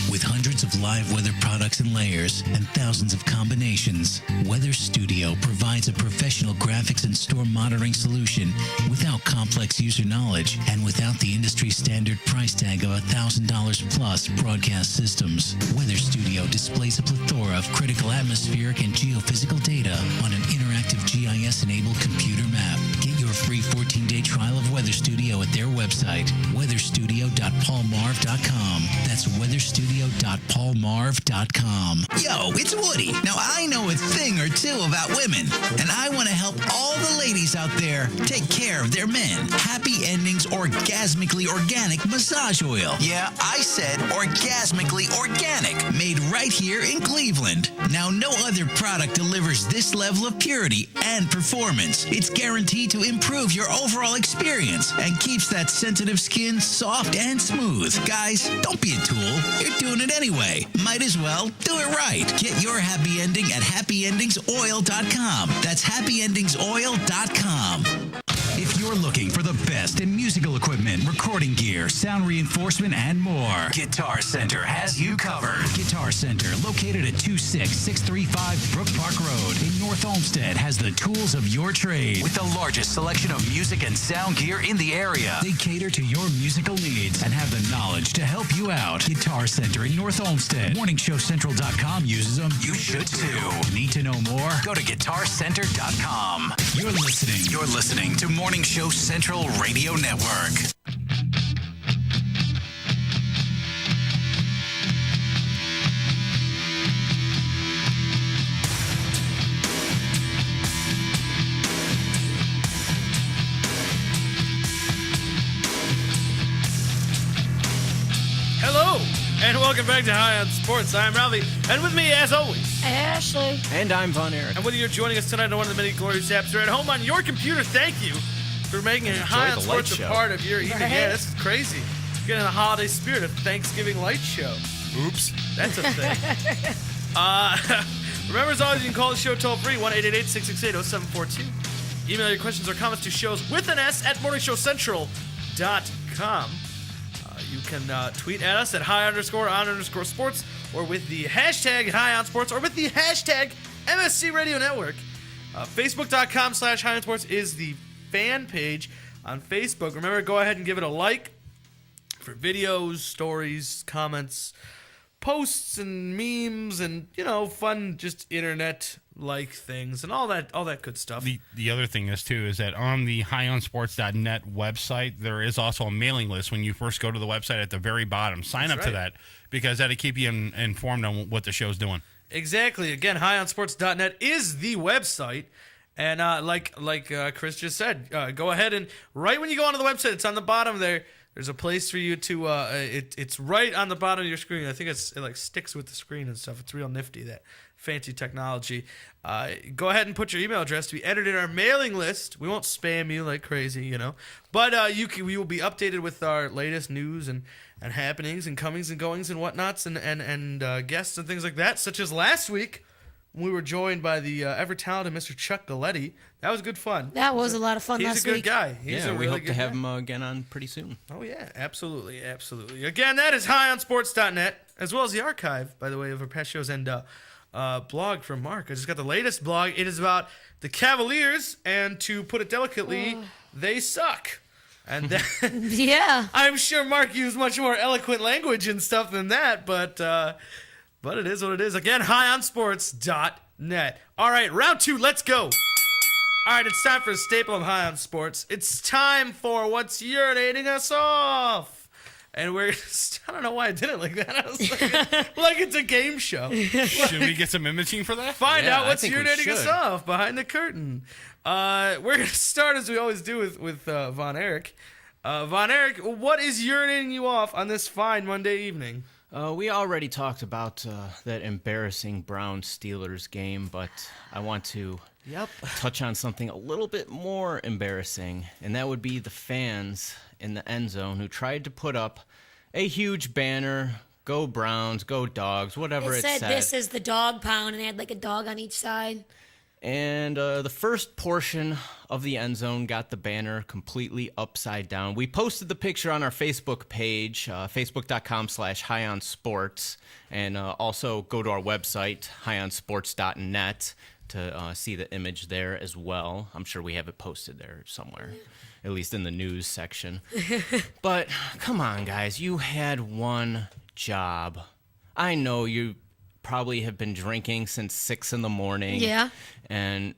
With hundreds of live weather products and layers and thousands of combinations, Weather Studio provides a professional graphics and storm monitoring solution without complex user knowledge and without the industry standard price tag of $1,000 plus broadcast systems. Weather Studio displays a plethora of critical atmospheric and geophysical data on an interactive GIS-enabled computer map. Get your free 14-day trial of Weather Studio at their website, weatherstudio.paulmarv.com. That's weatherstudio.paulmarv.com. Yo, it's Woody. Now, I know a thing or two about women, and I want to help all the ladies out there take care of their men. Happy Endings Orgasmically Organic Massage Oil. Yeah, I said orgasmically organic, made right here in Cleveland. Now, no other product delivers this level of purity and performance. It's guaranteed to improve your overall experience and keeps that sensitive skin soft and smooth. Guys, don't be a tool. You're doing it anyway. Might as well do it right. Get your happy ending at happyendingsoil.com. That's happyendingsoil.com. If you're looking for the best in musical equipment, recording gear, sound reinforcement, and more, Guitar Center has you covered. Guitar Center, located at 26635 Brook Park Road in North Olmsted, has the tools of your trade with the largest selection of music and sound gear in the area. They cater to your musical needs and have the knowledge to help you out. Guitar Center in North Olmsted. MorningshowCentral.com uses them. You should too. Need to know more? Go to GuitarCenter.com. You're listening to Morning Show Central Radio Network. Hello, And welcome back to High on Sports. I'm Ralphie, and with me, as always, Ashley. And I'm Von Erich. And whether you're joining us tonight on one of the many glorious apps or at home on your computer, thank you for making High on Sports a part of your evening. Yeah, this is crazy. Getting the holiday spirit of Thanksgiving light show. Oops, that's a thing. Remember, as always, you can call the show toll-free, 1-888-668-0742. Email your questions or comments to shows with an S at morningshowcentral.com. You can tweet at us at high_on_sports or with the hashtag High on Sports or with the hashtag MSC Radio Network. Facebook.com/High on Sports is the fan page on Facebook. Remember, go ahead and give it a like for videos, stories, comments, posts, and memes, and fun, just internet-like things, and all that good stuff. The other thing is too is that on the highnonsports.net website, there is also a mailing list when you first go to the website at the very bottom. Sign up to that because that'll keep you informed on what the show's doing. Exactly. Again, highnonsports.net is the website. And like Chris just said, go ahead and right when you go onto the website, it's on the bottom there. There's a place for you to. It's right on the bottom of your screen. I think it like sticks with the screen and stuff. It's real nifty, that fancy technology. Go ahead and put your email address to be entered in our mailing list. We won't spam you like crazy, but we will be updated with our latest news and happenings and comings and goings and whatnots and guests and things like that, such as last week. We were joined by the ever-talented Mr. Chuck Galletti. That was good fun. That was a lot of fun last week. He's a good guy. He's a we really hope good to have guy. him again on pretty soon. Oh, yeah. Absolutely. Absolutely. Again, that is highnonsports.net, as well as the archive, by the way, of our past shows and blog from Mark. I just got the latest blog. It is about the Cavaliers, and to put it delicately, they suck. And yeah. I'm sure Mark used much more eloquent language and stuff than that, but it is what it is. Again, highnonsports.net. All right, round 2, let's go. All right, it's time for a staple of High on Sports. It's time for What's Urinating Us Off. And I don't know why I did it like that. I was like it's a game show. Should we get some imaging for that? Find out what's urinating us off behind the curtain. We're going to start, as we always do, with Von Erich. Von Erich, what is urinating you off on this fine Monday evening? We already talked about that embarrassing Browns Steelers game, but I want to touch on something a little bit more embarrassing, and that would be the fans in the end zone who tried to put up a huge banner, "Go Browns, go Dogs," whatever it said. This is the dog pound, and they had like a dog on each side. And the first portion of the end zone got the banner completely upside down. We posted the picture on our Facebook page, facebook.com/highnonsports, and also go to our website, highnonsports.net, to see the image there as well. I'm sure we have it posted there somewhere, at least in the news section. But come on, guys, you had one job. I know you probably have been drinking since 6 a.m. Yeah. And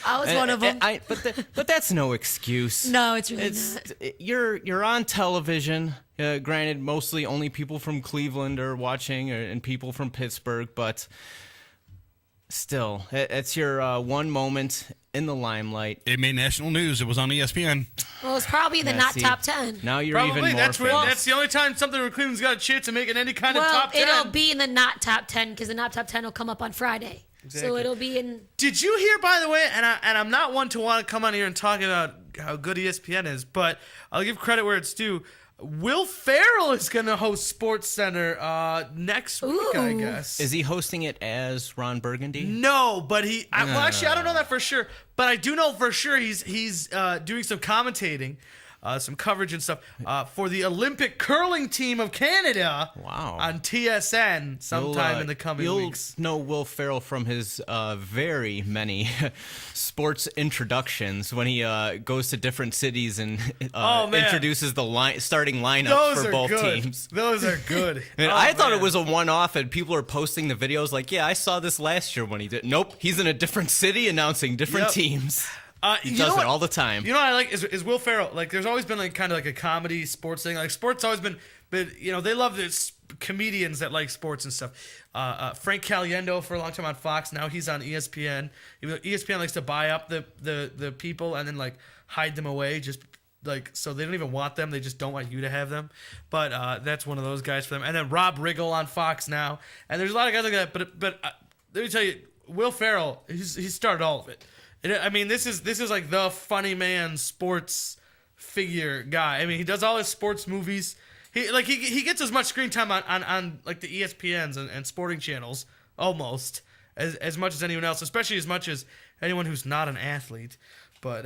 I was one of them. But that's no excuse. No, it's really not. You're on television. Granted, mostly only people from Cleveland are watching, and people from Pittsburgh. But still, it's your one moment in the limelight. It made national news. It was on ESPN. Well, it's probably in the top 10. Now you're Probably. even more That's the only time something where Cleveland's got a chance of making any kind of top 10. It'll be in the not top 10 because the not top 10 will come up on Friday. Exactly. So it'll be in. Did you hear, by the way, and I'm not one to want to come on here and talk about how good ESPN is, but I'll give credit where it's due. Will Ferrell is going to host Sports Center next week, I guess. Is he hosting it as Ron Burgundy? No, but I don't know that for sure. But I do know for sure he's doing some commentating, some coverage and stuff for the Olympic curling team of Canada. Wow. On TSN sometime in the coming weeks. You'll know Will Ferrell from his very many sports introductions when he goes to different cities and introduces the starting lineups for both teams. Those are good. I thought it was a one-off, and people are posting the videos like, yeah, I saw this last year when he did. Nope, he's in a different city announcing different teams. He does it all the time. You know what I like is Will Ferrell. Like, there's always been like kind of like a comedy sports thing. Like, sports always been, but they love this comedians that like sports and stuff. Frank Caliendo for a long time on Fox. Now he's on ESPN. ESPN likes to buy up the people and then like hide them away just so they don't even want them. They just don't want you to have them. But that's one of those guys for them. And then Rob Riggle on Fox now. And there's a lot of guys like that. But let me tell you, Will Ferrell, he started all of it. I mean, this is like the funny man sports figure guy. I mean, he does all his sports movies. He gets as much screen time on like the ESPNs and sporting channels almost as much as anyone else, especially as much as anyone who's not an athlete. But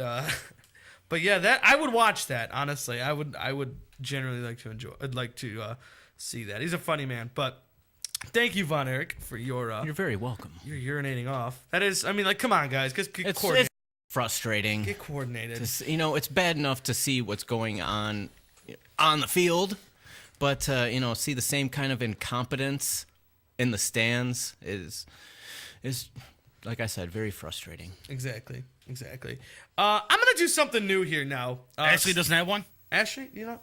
yeah, that I would watch that, honestly. I would generally like to enjoy. I'd like to see that. He's a funny man. But thank you, Von Erich, for your You're very welcome. You're urinating off. That is, I mean, like, come on, guys, get coordinated. It's frustrating. Get coordinated. It's bad enough to see what's going on the field, but see the same kind of incompetence in the stands is like I said, very frustrating. Exactly. I'm gonna do something new here now. Ashley doesn't have one. Ashley, you know.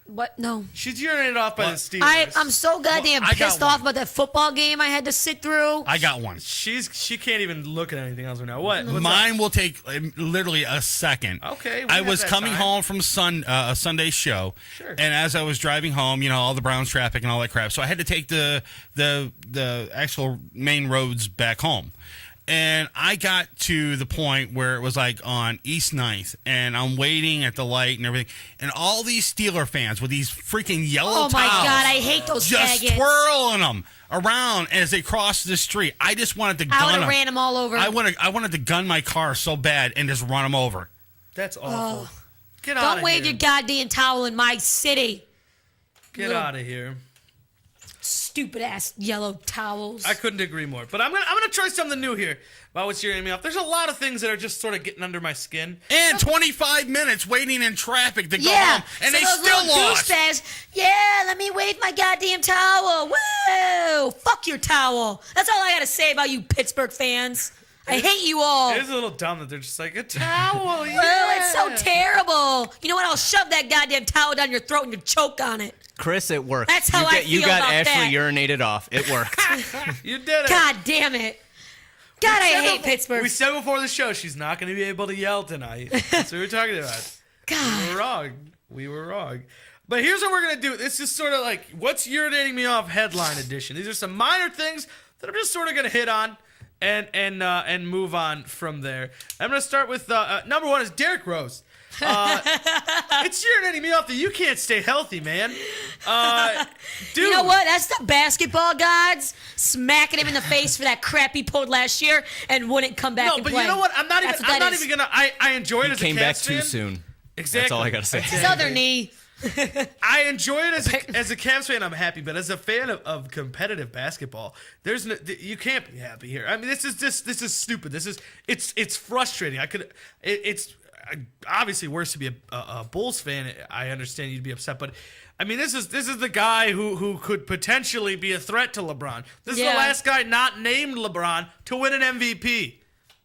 What? No. She's urinated off by the Steelers. I'm so goddamn pissed off about that football game I had to sit through. I got one. She can't even look at anything else right now. What? Mine will take literally a second. Okay. I was coming home from a Sunday show, Sure. and as I was driving home, all the Browns traffic and all that crap, so I had to take the actual main roads back home. And I got to the point where it was like on East 9th, and I'm waiting at the light and everything, and all these Steeler fans with these freaking yellow towels. Oh my God, I hate those just faggots. twirling them around as they cross the street. I just wanted to gun them. I would have ran them all over. I wanted to gun my car so bad and just run them over. That's awful. Get out Don't of here. wave your goddamn towel in my city. Get out of here. Stupid ass yellow towels. I couldn't agree more. But I'm gonna try something new here about what's urinating me off. There's a lot of things that are just sort of getting under my skin. And 25 minutes waiting in traffic to go Yeah, home, and so they those still little lost. douchebags, yeah, let me wave my goddamn towel. Woo! Fuck your towel. That's all I gotta say about you Pittsburgh fans. I hate you all. It is a little dumb that they're just like, a towel, yeah. Oh, it's so terrible. You know what? I'll shove that goddamn towel down your throat and you choke on it. Chris, it worked. That's how I feel You got about Ashley that. urinated off. It worked. You did it. God damn it. God, I hate Pittsburgh. We said before the show she's not going to be able to yell tonight. That's what we're talking about. God. We were wrong. But here's what we're going to do. This is sort of like what's urinating me off headline edition. These are some minor things that I'm just sort of going to hit on and move on from there. I'm going to start with number one is Derrick Rose. It's urinating me off that you can't stay healthy, man. Dude. You know what? That's the basketball gods smacking him in the face for that crap he pulled last year and wouldn't come back and play. But you know what? I'm not even gonna. I enjoy it as a Cavs Came back fan. too soon. Exactly. That's all I gotta say. His other knee. I enjoy it as a Cavs fan. I'm happy, but as a fan of competitive basketball, you can't be happy here. I mean, this is stupid. It's frustrating. It's obviously worse to be a Bulls fan. I understand you'd be upset, but I mean, this is the guy who could potentially be a threat to LeBron. This is the last guy not named LeBron to win an MVP.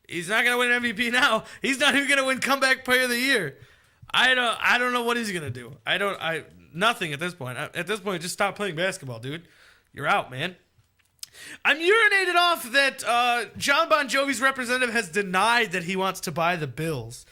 He's not gonna win an MVP now. He's not even gonna win Comeback Player of the Year. I don't know what he's gonna do. Nothing at this point. At this point, just stop playing basketball, dude. You're out, man. I'm urinated off that John Bon Jovi's representative has denied that he wants to buy the Bills,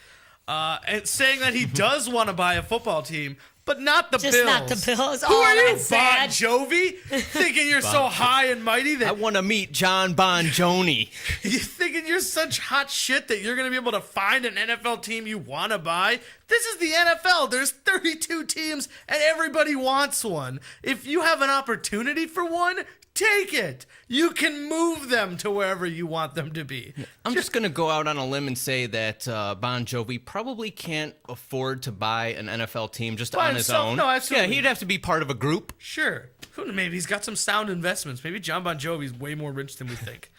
and saying that he does want to buy a football team, but not the Bills. Just not the Bills. Who are you, that's Bon sad. Jovi? Thinking you're so high and mighty that I want to meet John Bon Jovi. you thinking you're such hot shit that you're going to be able to find an NFL team you want to buy? This is the NFL. There's 32 teams and everybody wants one. If you have an opportunity for one, take it. You can move them to wherever you want them to be. I'm just going to go out on a limb and say that Bon Jovi probably can't afford to buy an NFL team just By on his himself? own. No, absolutely. Yeah, he'd have to be part of a group. Sure. Maybe he's got some sound investments. Maybe John Bon Jovi's way more rich than we think.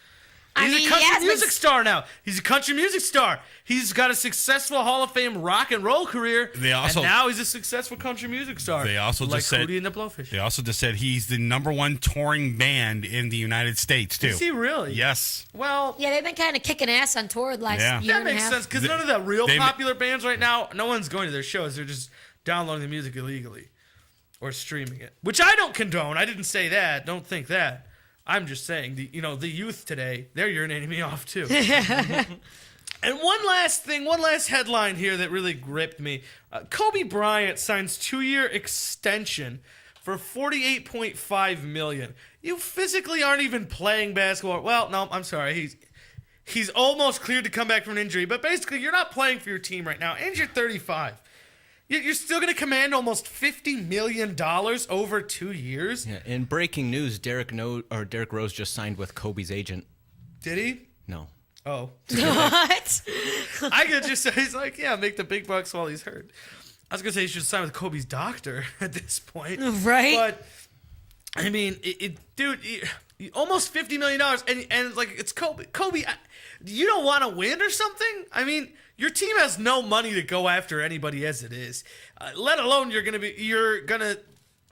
I He's mean, a country he has music been- star now. He's a country music star. He's got a successful Hall of Fame rock and roll career. They also- and now he's a successful country music star. They also like just said Hootie and the Blowfish. They also just said he's the #1 touring band in the United States too. Is he really? Yes. Well, Yeah, they've been kind of kicking ass on tour the last Yeah. year that and a makes half. sense because none of the real they- popular bands right now, no one's going to their shows. They're just downloading the music illegally or streaming it, which I don't condone. I didn't say that. Don't think that. I'm just saying the youth today, they're urinating me off too. And one last headline here that really gripped me. Kobe Bryant signs 2-year extension for $48.5 million. You physically aren't even playing basketball. Well, no, I'm sorry. He's almost cleared to come back from an injury, but basically you're not playing for your team right now, and you're 35. You're still going to command almost $50 million over 2 years? Yeah, in breaking news, Derrick Rose just signed with Kobe's agent. Did he? No. Oh. What? I could just say, he's like, yeah, make the big bucks while he's hurt. I was going to say he should sign with Kobe's doctor at this point. Right. But, I mean, dude, almost $50 million, and like, it's Kobe. Kobe, you don't want to win or something? I mean, your team has no money to go after anybody as it is. Let alone you're gonna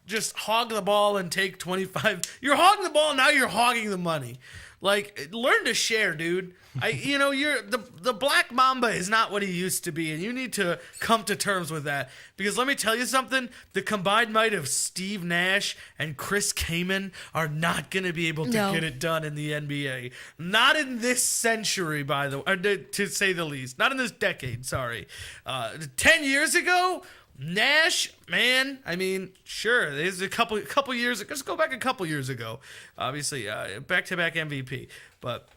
just hog the ball and take 25. You're hogging the ball, now you're hogging the money. Like, learn to share, dude. You're the Black Mamba is not what he used to be, and you need to come to terms with that. Because let me tell you something: the combined might of Steve Nash and Chris Kaman are not going to be able to get it done in the NBA. Not in this century, by the way, to say the least. Not in this decade. Sorry. 10 years ago. Nash, man, I mean, sure, there's a couple years. Let's go back a couple years ago. Obviously, back-to-back MVP. But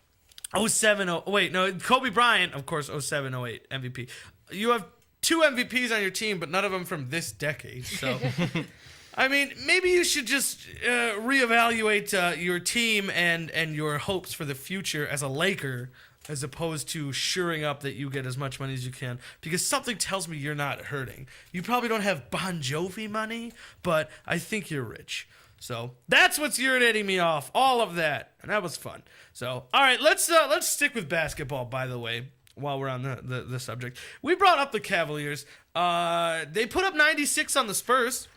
Kobe Bryant, of course, 07-08 MVP. You have 2 MVPs on your team, but none of them from this decade. So, I mean, maybe you should just reevaluate your team and your hopes for the future as a Laker, as opposed to shoring up that you get as much money as you can, because something tells me you're not hurting. You probably don't have Bon Jovi money, but I think you're rich. So that's what's irritating me off, all of that, and that was fun. So, all right, let's stick with basketball, by the way, while we're on the subject. We brought up the Cavaliers. They put up 96 on the Spurs.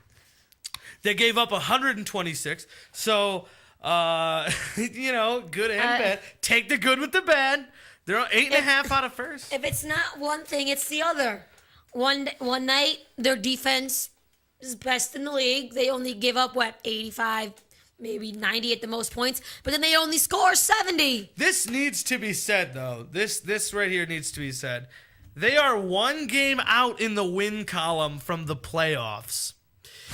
They gave up 126. So, good and bad. Take the good with the bad. They're 8.5 out of first. If it's not one thing, it's the other. One night, their defense is best in the league. They only give up, 85, maybe 90 at the most points. But then they only score 70. This needs to be said, though. This right here needs to be said. They are 1 game out in the win column from the playoffs.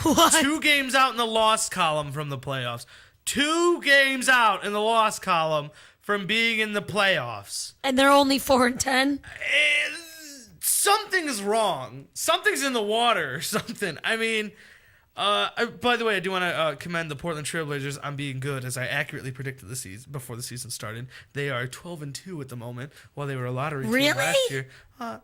What? 2 games out in the loss column from the playoffs. 2 games out in the loss column from being in the playoffs. And they're only 4-10? Something is wrong. Something's in the water or something. I mean, by the way, I do want to commend the Portland Trailblazers on being good, as I accurately predicted the season before the season started. They are 12-2 at the moment, while they were a lottery team last year.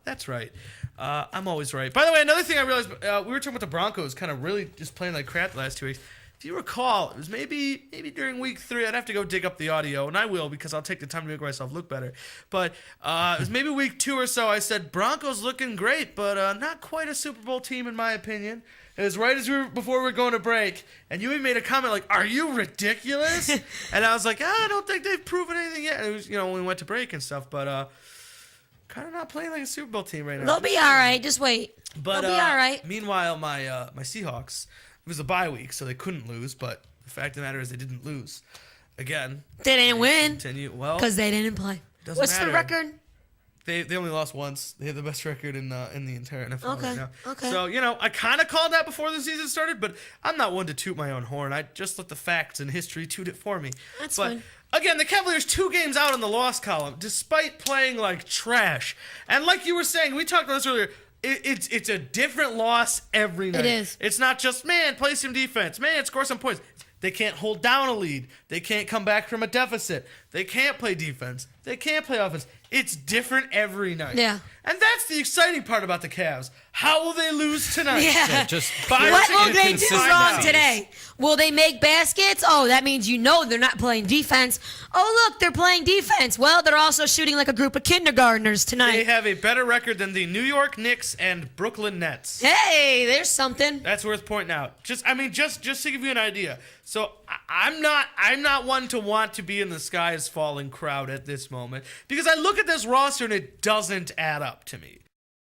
That's right. I'm always right. By the way, another thing I realized, we were talking about the Broncos kind of really just playing like crap the last 2 weeks. If you recall, it was maybe during week 3. I'd have to go dig up the audio, and I will, because I'll take the time to make myself look better. But it was maybe week 2 or so. I said Broncos looking great, but not quite a Super Bowl team in my opinion. It was right before we were going to break, and you even made a comment like, "Are you ridiculous?" And I was like, I don't think they've proven anything yet. And it was, when we went to break and stuff, but kind of not playing like a Super Bowl team right now. They'll be all right. Just wait. But, they'll be all right. Meanwhile, my Seahawks. It was a bye week, so they couldn't lose, but the fact of the matter is they didn't lose. Again. They didn't win. Well, because they didn't play. What's the record? They only lost once. They have the best record in the entire NFL right now. Okay. So, I kind of called that before the season started, but I'm not one to toot my own horn. I just let the facts and history toot it for me. That's fine. Again, the Cavaliers 2 games out in the loss column, despite playing like trash. And like you were saying, we talked about this earlier, it's a different loss every night. It is. It's not just, man, play some defense. Man, score some points. They can't hold down a lead. They can't come back from a deficit. They can't play defense. They can't play offense. It's different every night. Yeah. And that's the exciting part about the Cavs. How will they lose tonight? Yeah. What will they do wrong today? Will they make baskets? Oh, that means they're not playing defense. Oh, look, they're playing defense. Well, they're also shooting like a group of kindergartners tonight. They have a better record than the New York Knicks and Brooklyn Nets. Hey, there's something. That's worth pointing out. Just to give you an idea. So I'm not one to want to be in the sky is falling crowd at this moment, because I look at this roster and it doesn't add up to me.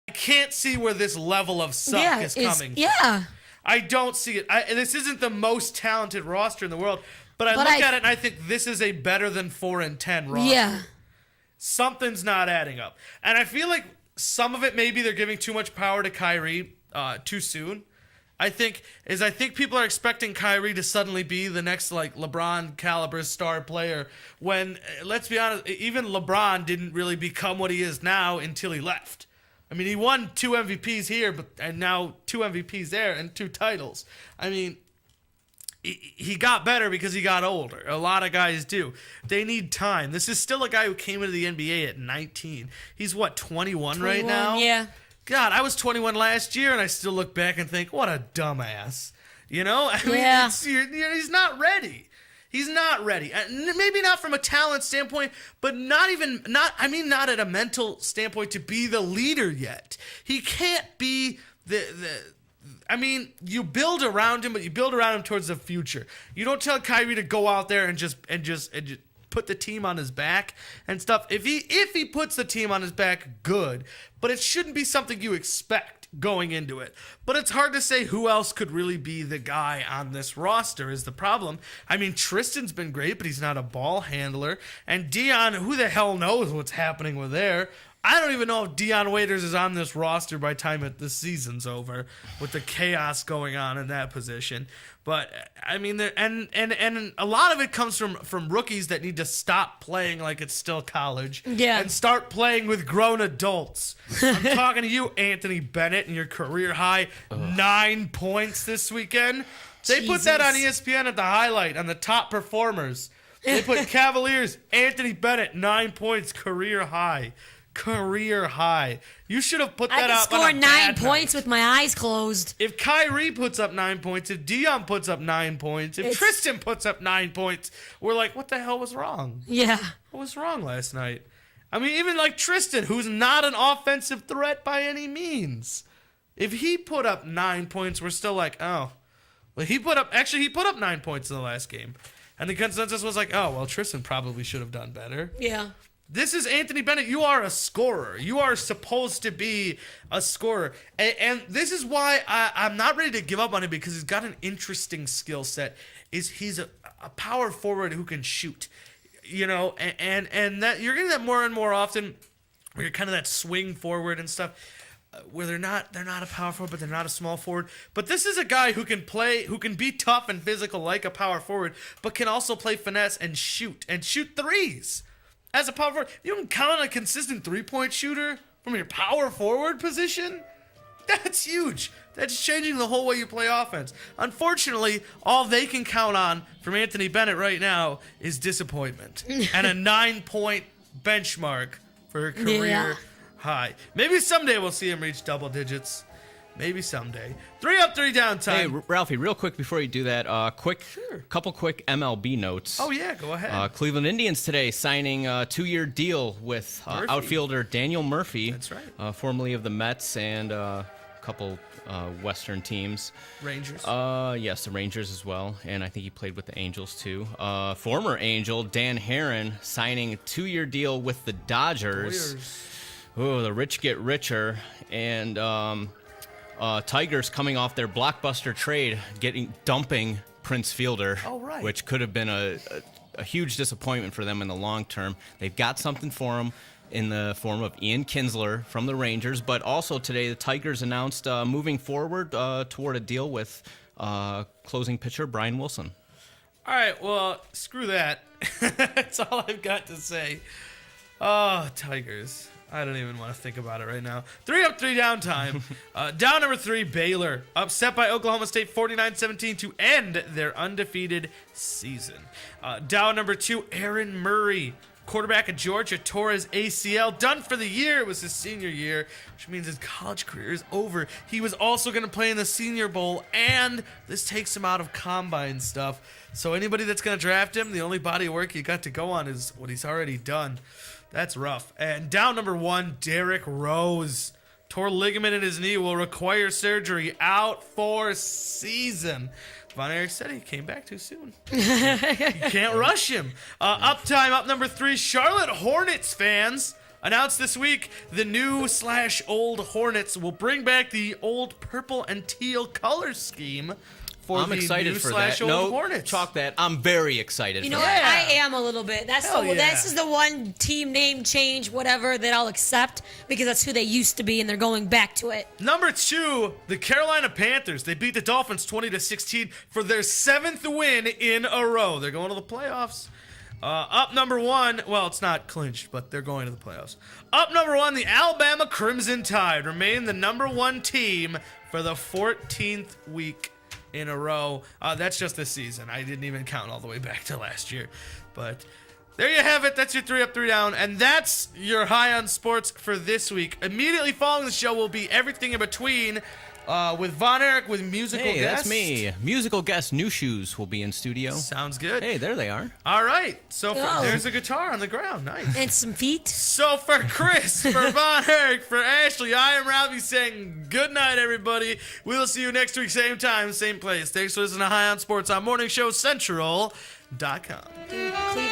I can't see where this level of suck is coming from. Yeah. I don't see it. This isn't the most talented roster in the world, but I look at it and I think this is a better than 4-10 roster. Yeah. Something's not adding up. And I feel like some of it maybe they're giving too much power to Kyrie too soon. I think people are expecting Kyrie to suddenly be the next like LeBron caliber star player when, let's be honest, even LeBron didn't really become what he is now until he left. I mean, he won 2 MVPs here, and now 2 MVPs there and 2 titles. I mean, he got better because he got older. A lot of guys do. They need time. This is still a guy who came into the NBA at 19. He's what, 21 right now? Yeah. God, I was 21 last year, and I still look back and think, what a dumbass. You know? I mean, Yeah. He's not ready. He's not ready. Maybe not from a talent standpoint, but not at a mental standpoint to be the leader yet. He can't be you build around him, but you build around him towards the future. You don't tell Kyrie to go out there and just put the team on his back and stuff. If he puts the team on his back, good. But it shouldn't be something you expect going into it. But it's hard to say who else could really be the guy on this roster is the problem. I mean, Tristan's been great, but he's not a ball handler. And Dion, who the hell knows what's happening with there? I don't even know if Dion Waiters is on this roster by the time the season's over with the chaos going on in that position. But I mean, and a lot of it comes from rookies that need to stop playing like it's still college, and start playing with grown adults. I'm talking to you, Anthony Bennett, and your career high 9 points this weekend. They put that on ESPN at the highlight on the top performers. They put Cavaliers, Anthony Bennett, 9 points, career high. Career high. You should have put that up. I could score 9 points with my eyes closed. If Kyrie puts up 9 points, if Dion puts up 9 points, if Tristan puts up 9 points, we're like, what the hell was wrong? Yeah. What was wrong last night? I mean, even like Tristan, who's not an offensive threat by any means. If he put up 9 points, we're still like, oh. Well, he put up 9 points in the last game. And the consensus was like, oh, well, Tristan probably should have done better. Yeah. This is Anthony Bennett. You are a scorer. You are supposed to be a scorer. And this is why I'm not ready to give up on him, because he's got an interesting skill set. He's a power forward who can shoot. You know, and that you're getting that more and more often where you're kind of that swing forward and stuff, where they're not a power forward, but they're not a small forward. But this is a guy who can be tough and physical like a power forward, but can also play finesse and shoot threes. As a power forward, you can count on a consistent three-point shooter from your power forward position? That's huge. That's changing the whole way you play offense. Unfortunately, all they can count on from Anthony Bennett right now is disappointment and a 9-point benchmark for a career high. Maybe someday we'll see him reach double digits. Maybe someday. 3 up, 3 down time. Hey, Ralphie, real quick before you do that, couple quick MLB notes. Oh, yeah, go ahead. Cleveland Indians today signing a 2-year deal with outfielder Daniel Murphy. That's right. Formerly of the Mets and a couple Western teams. Rangers. Yes, the Rangers as well. And I think he played with the Angels, too. Former Angel Dan Herron signing a 2-year deal with the Dodgers. Oh, the rich get richer. And Tigers coming off their blockbuster trade, dumping Prince Fielder, which could have been a huge disappointment for them in the long term. They've got something for him in the form of Ian Kinsler from the Rangers, but also today the Tigers announced moving forward toward a deal with closing pitcher Brian Wilson. All right, well, screw that. That's all I've got to say. Oh, Tigers. I don't even want to think about it right now. 3 up, 3 down time. Down number 3, Baylor. Upset by Oklahoma State 49-17 to end their undefeated season. Down number 2, Aaron Murray. Quarterback of Georgia tore his ACL. Done for the year. It was his senior year, which means his college career is over. He was also going to play in the Senior Bowl, and this takes him out of combine stuff. So anybody that's going to draft him, the only body of work you got to go on is what he's already done. That's rough. And down number 1, Derrick Rose. Tore ligament in his knee, will require surgery, out for season. Von Erich said he came back too soon. You can't rush him. Up number 3, Charlotte Hornets fans announced this week the new/old Hornets will bring back the old purple and teal color scheme for I'm the excited new for slash that. old No, Hornets. chalk that. I'm very excited You for know what? that. I am a little bit. Hell yeah. This is the one team name change, whatever, that I'll accept because that's who they used to be, and they're going back to it. Number 2, the Carolina Panthers. They beat the Dolphins 20-16 for their 7th win in a row. They're going to the playoffs. Up number 1, well, it's not clinched, but they're going to the playoffs. Up number 1, the Alabama Crimson Tide remain the number 1 team for the 14th week in a row. That's just this season. I didn't even count all the way back to last year. But there you have it. That's your 3 up, 3 down. And that's your High on Sports for this week. Immediately following the show will be everything in between with Von Erich with musical Hey, guest. that's me. Musical guest New Shoes will be in studio. Sounds good. Hey, there they are. All right. So Oh. there's a guitar on the ground. Nice. And some feet. So for Chris, for Von Erich, for Ashley, I am Ralphie saying good night, everybody. We'll see you next week, same time, same place. Thanks for listening to High on Sports on MorningshowCentral.com. Dude, Cleveland